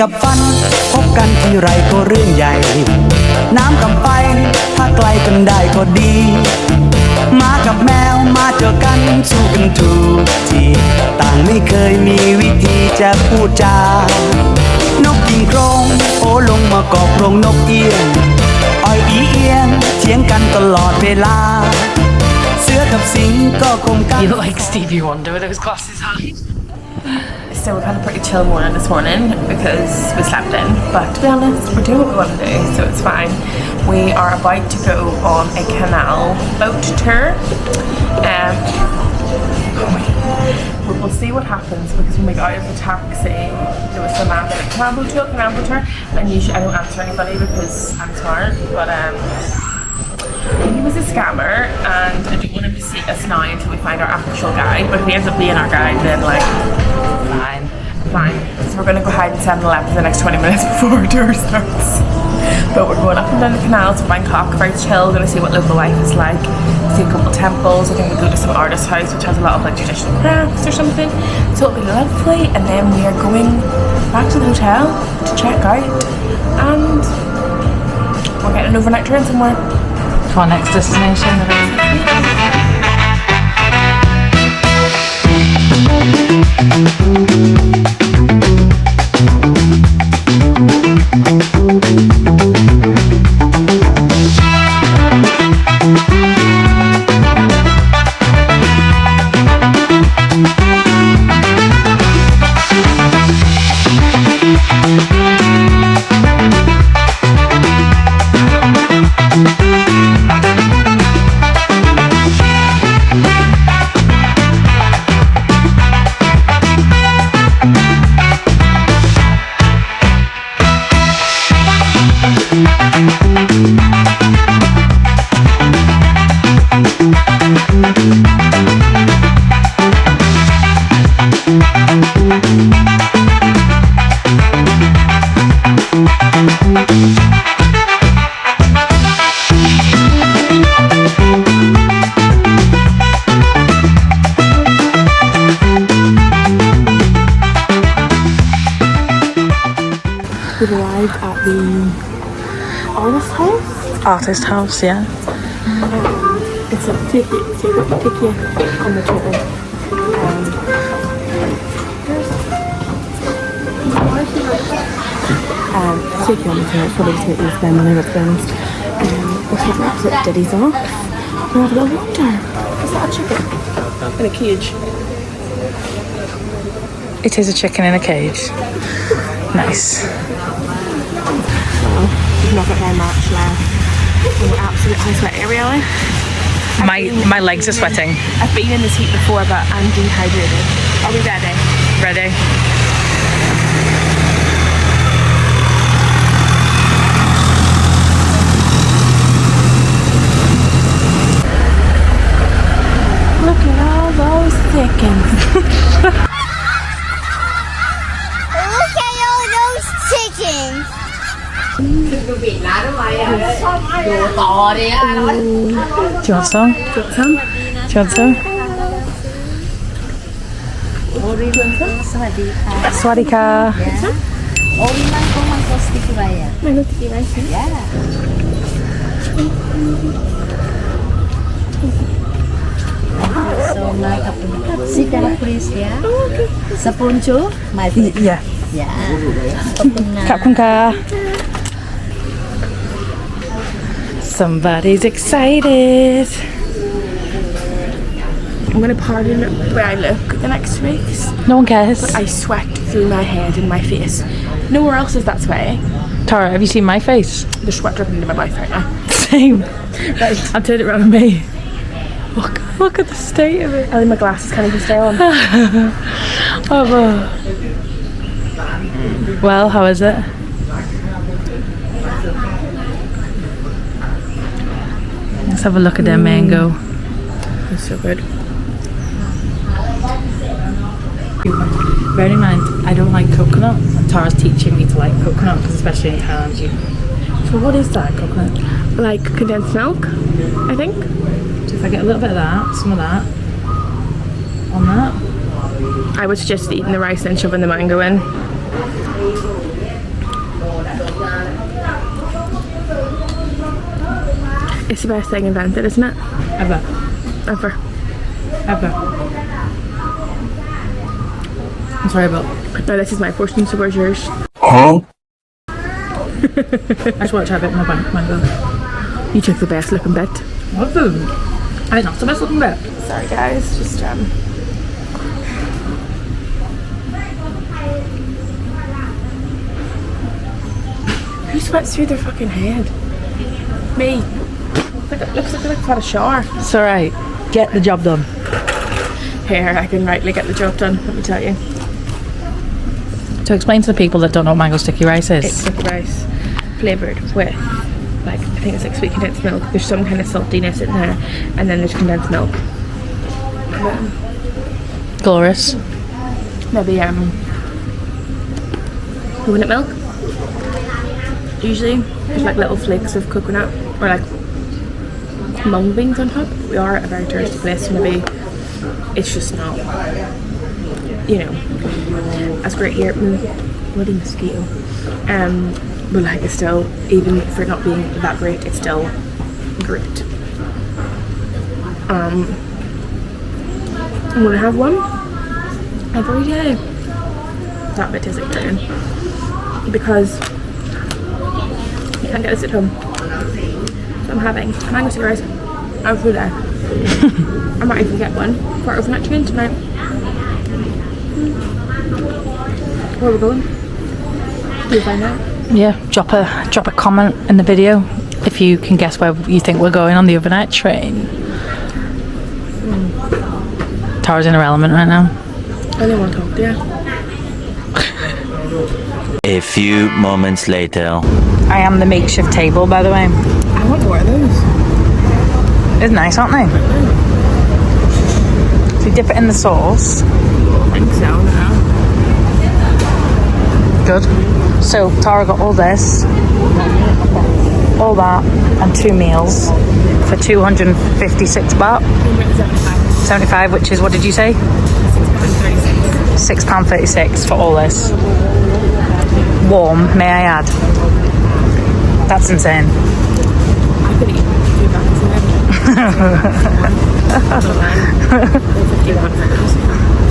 กับฟันพบกันทีไรก็เรื่องใหญ่น้ำกับไฟถ้าไกลกันได้ก็ดีหมากับแมวมาเจอกันสู้กันทุกทีต่างไม่เคยมีวิธีจะพูดจานกยิงโครงโอลงมากอบโรงนกเอียงอ้อยอีเอียงเถียงกันตลอดเวลาเสือกับสิงก็คงกัน You look like Stevie Wonder with those glasses on. So we've had a pretty chill morning this morning because we slept in, but to be honest, we're doing what we want to do, so it's fine. We are about to go on a canal boat tour. We'll see what happens because when we got out of the taxi, there was some man like, canal boat tour, and usually I don't answer anybody because I'm smart, but he was a scammer and I don't want him to see us now until we find our actual guide, but if he ends up being our guide then like fine. So we're going to go hide in 7-Eleven for the next 20 minutes before our tour starts. But we're going up and down the canals of Bangkok, very chill, going to see what local life is like, see a couple temples. I think we'll go to some artist house which has a lot of like traditional crafts or something, so it'll be lovely. And then we are going back to the hotel to check out and we're getting an overnight tour in somewhere. To our next destination. We've arrived at the artist house. Artist house, yeah. It's a ticket, so you've got the ticket on the tour. Ticket on the tour, it's probably ticket with them when they were filmed. We'll take our absolute ditties off. We'll have a little water. Is that a chicken? In a cage. It is a chicken in a cage. Nice. Well, we've not got very much left. We're absolutely sweaty, really. My legs are sweating. I've been in this heat before, but I'm dehydrated. Are we ready? Ready? Look at all those chickens. Look at all those chickens. Do you want some? Do you want some? Swadika. Mango sticky rice. Mango sticky rice. Yeah. So my sit down please, yeah. Sapuncho, my Yeah. yeah. Kapkunka. Somebody's excited. I'm going to pardon the way I look the next 2 weeks. No one cares. I sweat through my head and my face. Nowhere else is that sweaty. Tara, have you seen my face? There's sweat dripping into my mouth right now. Same. Right, I'll turn it around on me. Look at the state of it. I think my glasses can't even stay on. Well, how is it? Let's have a look at their mango. It's so good. Bear in mind, I don't like coconut. Tara's teaching me to like coconut, because especially in Thailand, So what is that, coconut? Like condensed milk, I think. So if I get a little bit of that, some of that, on that. I was just eating the rice and shoving the mango in. It's the best thing invented, isn't it? Ever. Ever. Ever. I'm sorry about. No, this is my portion, so where's yours? I just want to try a bit more mango. You took the best looking bit. What food? I think that's the best looking bit. Sorry guys, just who sweats through their fucking head? Me. Looks like I've had a shower. It's alright. Get the job done. Here, I can rightly get the job done, let me tell you. To explain to the people that don't know what mango sticky rice is. It's sticky rice flavoured with, like, I think it's like sweet condensed milk. There's some kind of saltiness in there, and then there's condensed milk. Glorious. Maybe coconut milk. Usually there's like little flakes of coconut or like mung beans on top. We are at a very touristy place, so maybe it's just not, you know, as great here. Bloody mosquito. But like it's still, even for it not being that great, it's still great. I'm gonna have one every day. That bit is exciting because you can't get this at home. So I'm having a mango sticky rice every day. I might even get one for overnight train tonight. Where are we going? Do you find out? Yeah, drop a comment in the video if you can guess where you think we're going on the overnight train. Tara's in her element right now. I don't want to talk to you. A few moments later. I am the makeshift table, by the way. I want more of those. They're nice, aren't they? So you dip it in the sauce. I think so now. Good. So Tara got all this, all that, and 2 meals for 256 baht. 75, which is, what did you say? £6.36 for all this. Warm, may I add. That's insane. I could eat 2 bags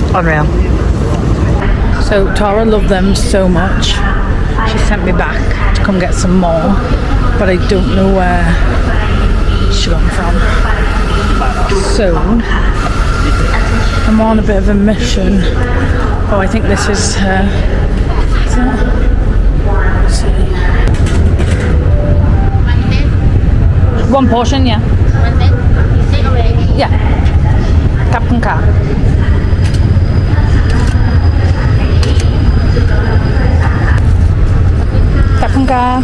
of Unreal. So Tara loved them so much. She sent me back to come get some more, but I don't know where she got them from. So I'm on a bit of a mission. Oh, I think this is her. Is it? Let's see. 1 portion, yeah. Yeah. Kapkan ka. Kapkan ka.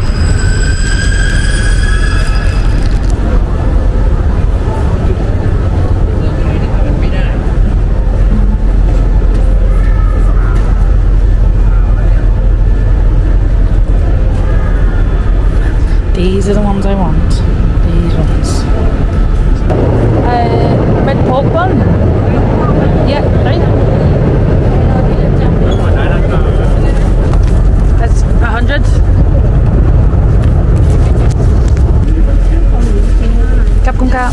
These are the ones I want. These ones. Red pork bun? Yeah, right? That's 100. Kapkun ka.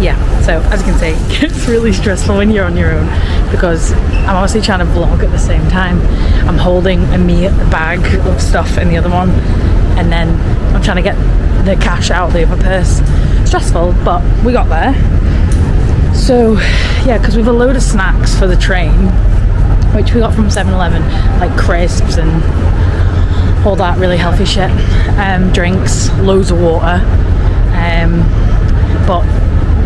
Yeah, so as you can see, it's really stressful when you're on your own because I'm obviously trying to vlog at the same time. I'm holding a bag of stuff in the other one, and then I'm trying to get the cash out the other purse. Stressful, but we got there. So yeah, because we've a load of snacks for the train, which we got from 7-Eleven, like crisps and all that really healthy shit. Drinks, loads of water, but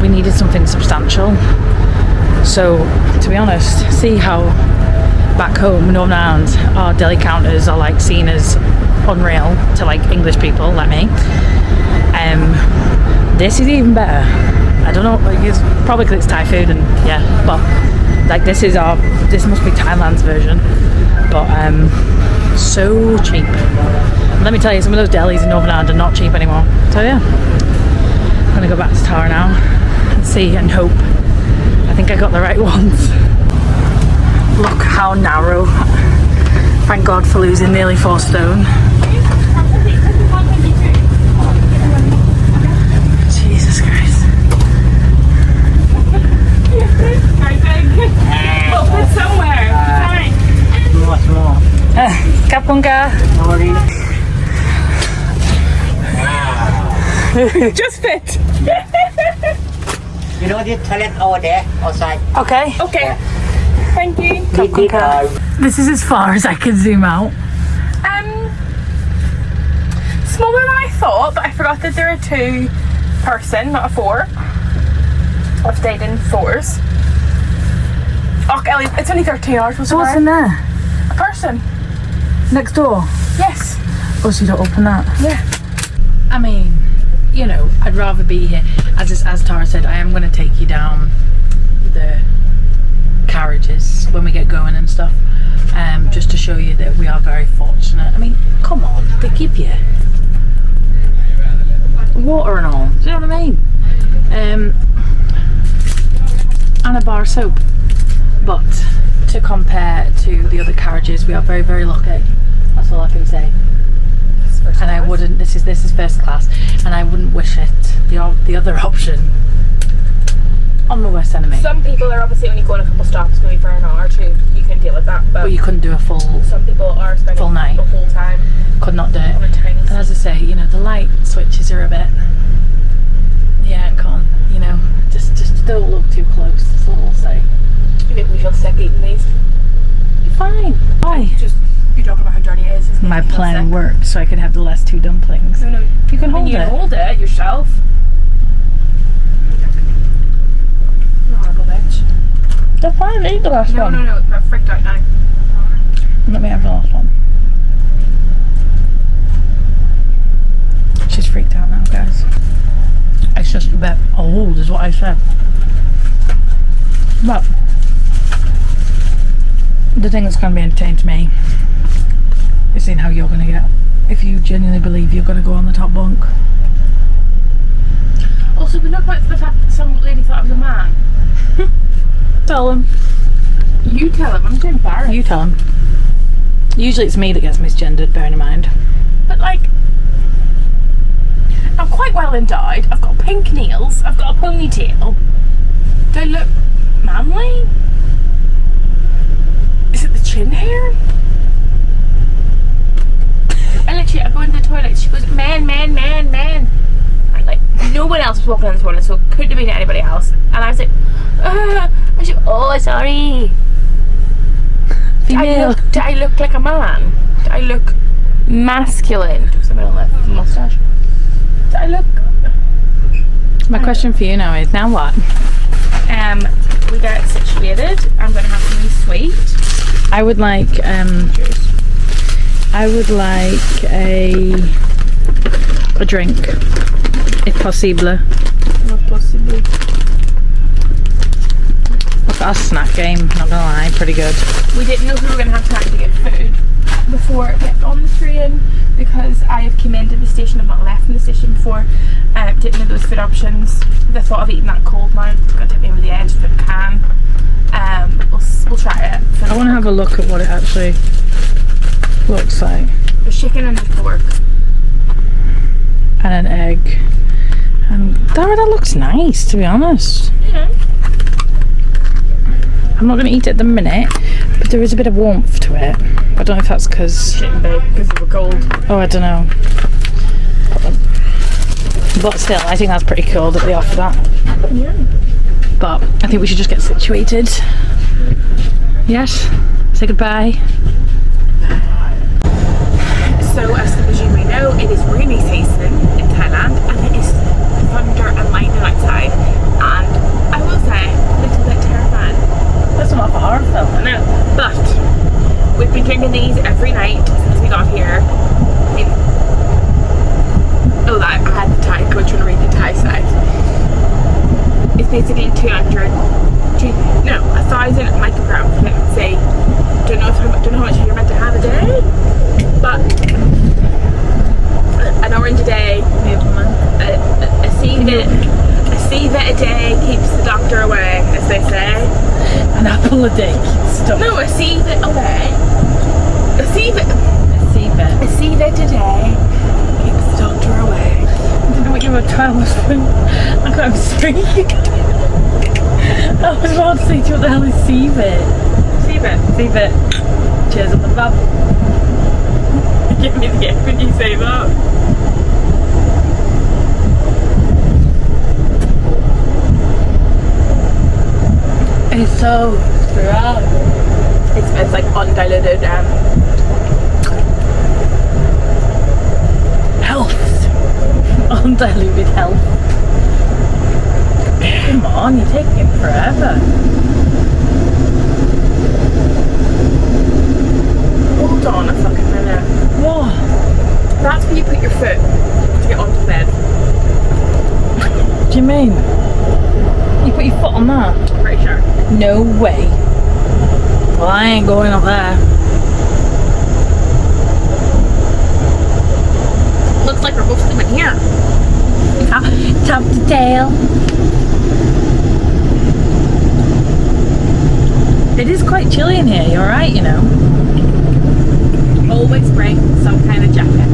we needed something substantial. So to be honest, see how back home in Northern Ireland our deli counters are like seen as unreal to like English people like me. This is even better. I don't know, like, it's probably because it's Thai food and yeah, but like this must be Thailand's version, but so cheap. Let me tell you, some of those delis in Northern Ireland are not cheap anymore. So yeah, I'm gonna go back to Tara now and see and hope. I think I got the right ones. Look how narrow. Thank God for losing nearly 4 stone. Kunga. Just fit. You know the toilet over there, outside. Okay. Okay. Thank you. This is as far as I can zoom out. Smaller than I thought, but I forgot that they're a 2-person, not a 4. I've stayed in 4s. Oh, Ellie, it's only 13 hours. So what's in there? A person. Next door? Yes. Oh, so you don't open that? Yeah. I mean, you know, I'd rather be here. As Tara said, I am going to take you down the carriages when we get going and stuff, just to show you that we are very fortunate. I mean, come on, they give you water and all, do you know what I mean? And a bar of soap. But to compare to the other carriages, we are very, very lucky. That's all I can say. And I wouldn't, this is first class, and I wouldn't wish it, the other option, on my worst enemy. Some people are obviously only going a couple stops, maybe for an hour or 2. You can deal with that. But you couldn't do a full, some people are spending full night. the whole time. Could not do it. On a tiny And as I say, you know, the light switches are a bit, yeah, can't, you know, just don't look too close, that's all I'll say. You make me feel sick eating these. You're fine. Why? You're talking about how dirty it is. It's My making me feel plan sick. worked so I could have the last 2 dumplings. No, You can hold you it. hold it yourself. You horrible bitch. They're fine, eat the last one. No, I'm freaked out now. Let me have the last one. She's freaked out now, guys. It's just a bit old, is what I said. But the thing that's going to be entertaining to me is seeing how you're going to get. If you genuinely believe you're going to go on the top bunk. Also, we know about the fact that some lady thought I was a man. Tell him. You tell him. I'm too embarrassed. You tell him. Usually it's me that gets misgendered, bearing in mind. But like, I'm quite well endowed. I've got pink nails. I've got a ponytail. Do I look manly? Is it the chin hair? I go into the toilet. She goes, man. And like, no one else was walking in the toilet, so it couldn't have been anybody else. And I was like, and she goes, oh, sorry. Female. Do I look like a man? Do I look masculine? Do something on the mustache? Do I look? My question for you now is, now what? We get situated. I'm going to have something sweet. I would like a drink, if possible. Not possible. Look at our snack game, not gonna lie, pretty good. We didn't know if we were going to have time to get food before we get on the train, because I have come into the station, I've not left from the station before, didn't know those food options. The thought of eating that cold now, it's going to take me over the edge if it can. We'll try it. I want to have a look at what it actually looks like. There's chicken and there's pork. And an egg. And that looks nice, to be honest. Yeah. I'm not going to eat it at the minute, but there is a bit of warmth to it. I don't know if that's because... Shouldn't be, because of the cold. Oh, I don't know. But still, I think that's pretty cool that they offer that. Yeah. But I think we should just get situated. Yes? Say goodbye. So, as you may know, it is rainy season in Thailand, and it is thunder and lightning outside. And I will say, a little bit terrifying. That's not a horror film. I know, but we've been drinking these every night since we got here. I had the Thai coach trying to read the Thai side. It's basically 1,000 micrograms. Let's say, don't know how much you're meant to have a day, but an orange a day, a civet a day keeps the doctor away, as they say. An apple a day keeps stuff. No, a civet away. A civet a day keeps the doctor away. I didn't know what you were trying to say. I can't speak. I was about to say to you, what the hell is civet? Civet. Civet. Cheers on the bub. give me the ick when you say that. It's so strong. It's like undiluted Health. Undiluted health. Come on, you're taking it forever. Hold on a fucking minute. What? That's where you put your foot to get onto the bed. What do you mean? You put your foot on that? Pretty sure. No way. Well, I ain't going up there. Looks like we're both swimming here. Top to tail. It is quite chilly in here, you're right, you know. Always bring some kind of jacket.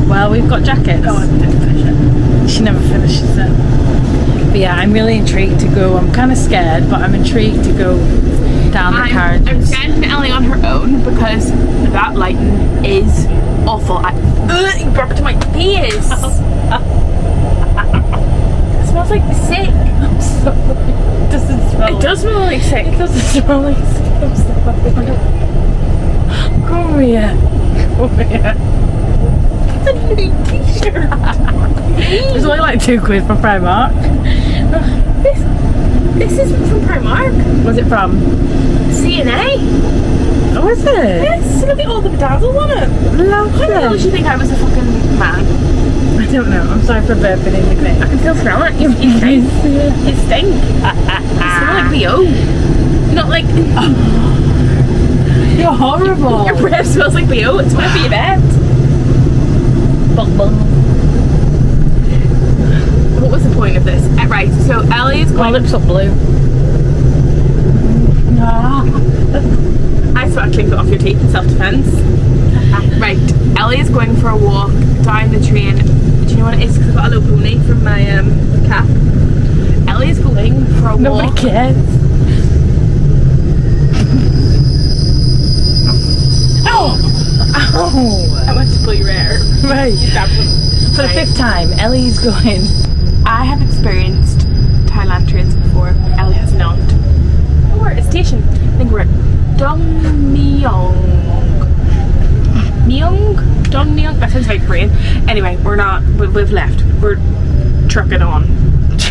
Well, we've got jackets. Go on, didn't finish it. She never finishes it. But yeah, I'm really intrigued to go. I'm kind of scared, but I'm intrigued to go down the I'm carriages. sending Ellie on her own because that lighting is awful. You burped my face. It smells like sick. I'm sorry. It doesn't smell. It does smell like sick. It doesn't smell like sick. I'm sorry. Come here. Come here. It's a new t-shirt. It's only like £2 from Primark. This isn't from Primark. What's it from? C&A. Oh, is it? Yes, look at all the bedazzles on it. Lovely. How the hell did you think I was a fucking man? I don't know. I'm sorry for burping in the clip. I can still smell it. You stink. You stink. You smell like BO. Not like... You're horrible. Your breath smells like BO. It's whatever you bet. What was the point of this? Right, so Ellie's My going... lips are blue. I swear I cleaned it off your teeth in self-defense. Right, Ellie is going for a walk down the train. Do you know what it is? Because I've got a little pony from my cap. Ellie is going for a Nobody walk. cares. Oh! I went to pull your hair. Right. For the 5th time, Ellie's going. I have experienced Thailand trains before. Ellie has not. Oh, we're at a station. I think we're at Dong Myong. Dong Myong? That sounds like Korean. Anyway, we're not. We've left. We're trucking on.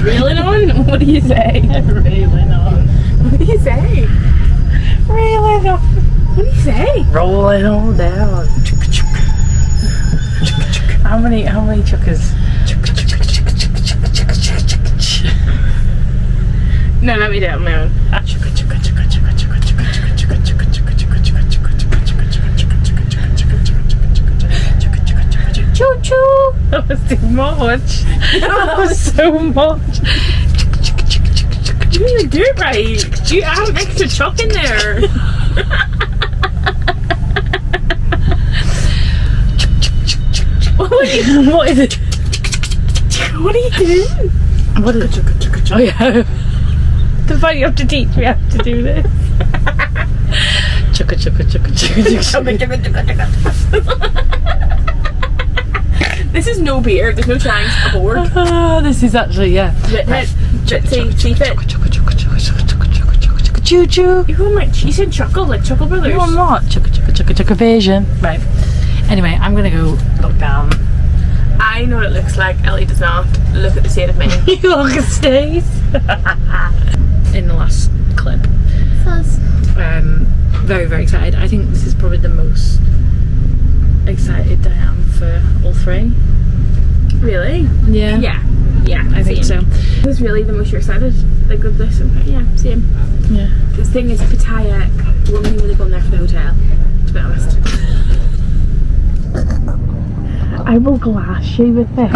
Reeling on? What do you say? Reeling on. What do you say? Reeling on. What do you say? Rolling all down. How many chuckers? No, let me do it on my own. Choo choo! That was too much. That was so much. You didn't do it right. You add extra chalk in there. What is it? What are you doing? What is it? Oh yeah. The fact you have to teach me how to do this. Chugga chugga chugga chugga chugga. This is no beer. There's no chance aboard. Oh, this is actually, yeah. See fit. Choo choo. You said chuckle like Chuckle Brothers. No, I'm not. Chugga chugga chugga chugga version. Right. Anyway, I'm gonna go look down. I know what it looks like. Ellie does not. Look at the state of me. You look at Stace. In the last clip. Very, very excited. I think this is probably the most excited I am for all 3. Really? Yeah. Yeah. I think so. This is really the most you're excited. Like with this. Yeah, same. Yeah. The thing is, Pattaya, we're only really going there for the hotel, to be honest. I will glass you with this.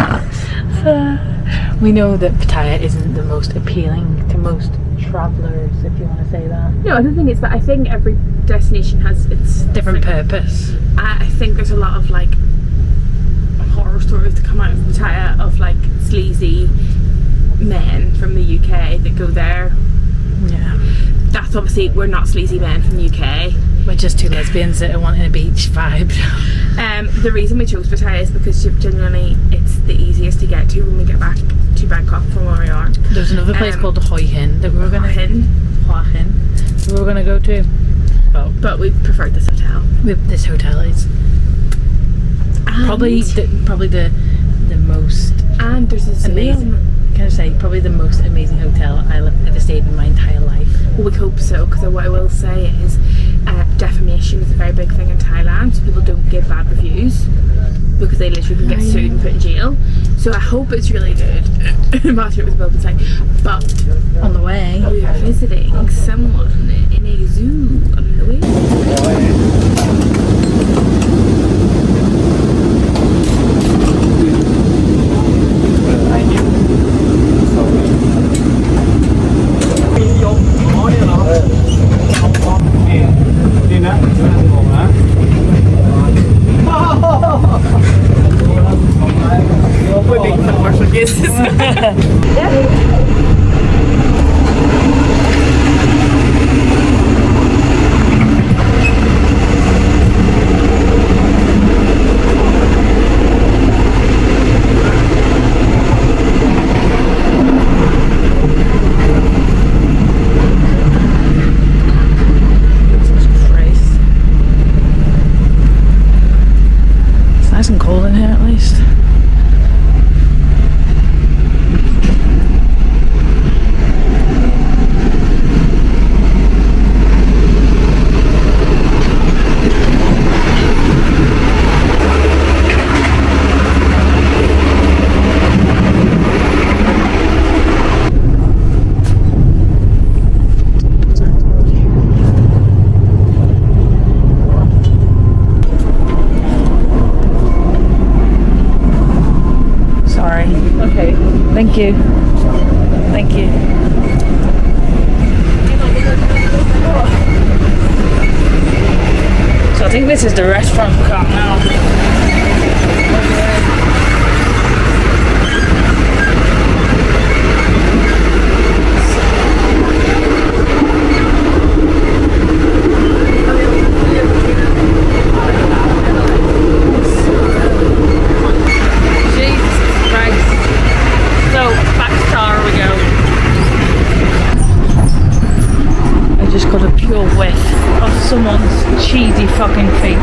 We know that Pattaya isn't the most appealing to most travellers, if you want to say that. No, I don't think it's that. I think every destination has its Different purpose. I think there's a lot of like horror stories that come out of Pattaya of like sleazy men from the UK that go there. Yeah. That's obviously, we're not sleazy men from the UK. We're just two lesbians that are wanting a beach vibe. The reason we chose Pattaya is because genuinely it's the easiest to get to when we get back to Bangkok from where we are. There's another place called Hoi Hin that we were gonna Hua Hin. We were gonna go to, but we preferred this hotel. This hotel is probably the most and there's this amazing. Can I say probably the most amazing hotel I've ever stayed in my entire life. Well, we hope so, because what I will say is defamation is a very big thing in Thailand. So people don't give bad reviews because they literally can get sued and put in jail. So I hope it's really good. Imagine it was built inside. But on the way, we are visiting someone in a zoo on the way. We're being commercial cases. It's nice and cold in here at least. Okay, thank you. Thank you. So I think this is the restaurant we got now. Got a pure whiff of someone's cheesy fucking feet.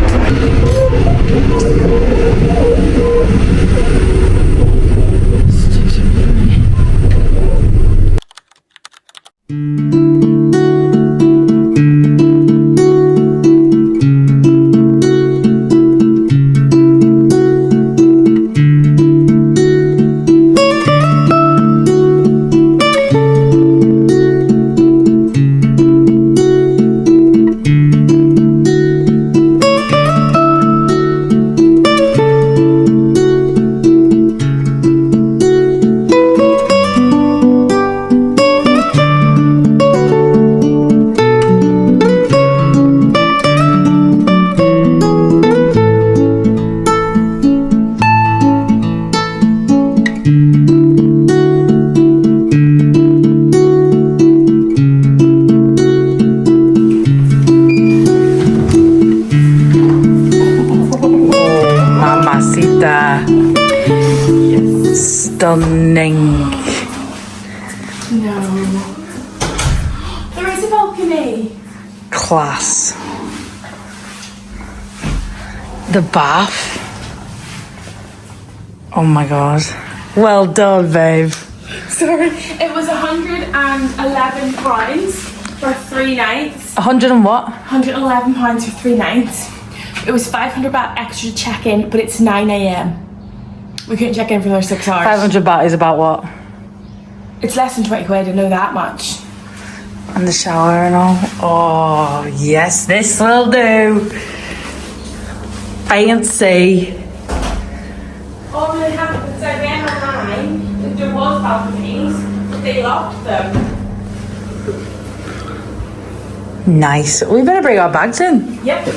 Stunning. No. There is a balcony. Class. The bath. Oh my god. Well done, babe. Sorry. It was £111 for 3 nights. 100 and what? £111 for 3 nights. It was £500 extra to check in, but it's 9 AM. We couldn't check in for another 6 hours. 500 baht is about what? It's less than 20 quid, I know that much. And the shower and all. Oh, yes, this will do. Fancy. All that happened, so I ran online that there was balconies, but they locked them. Nice. We better bring our bags in. Yep.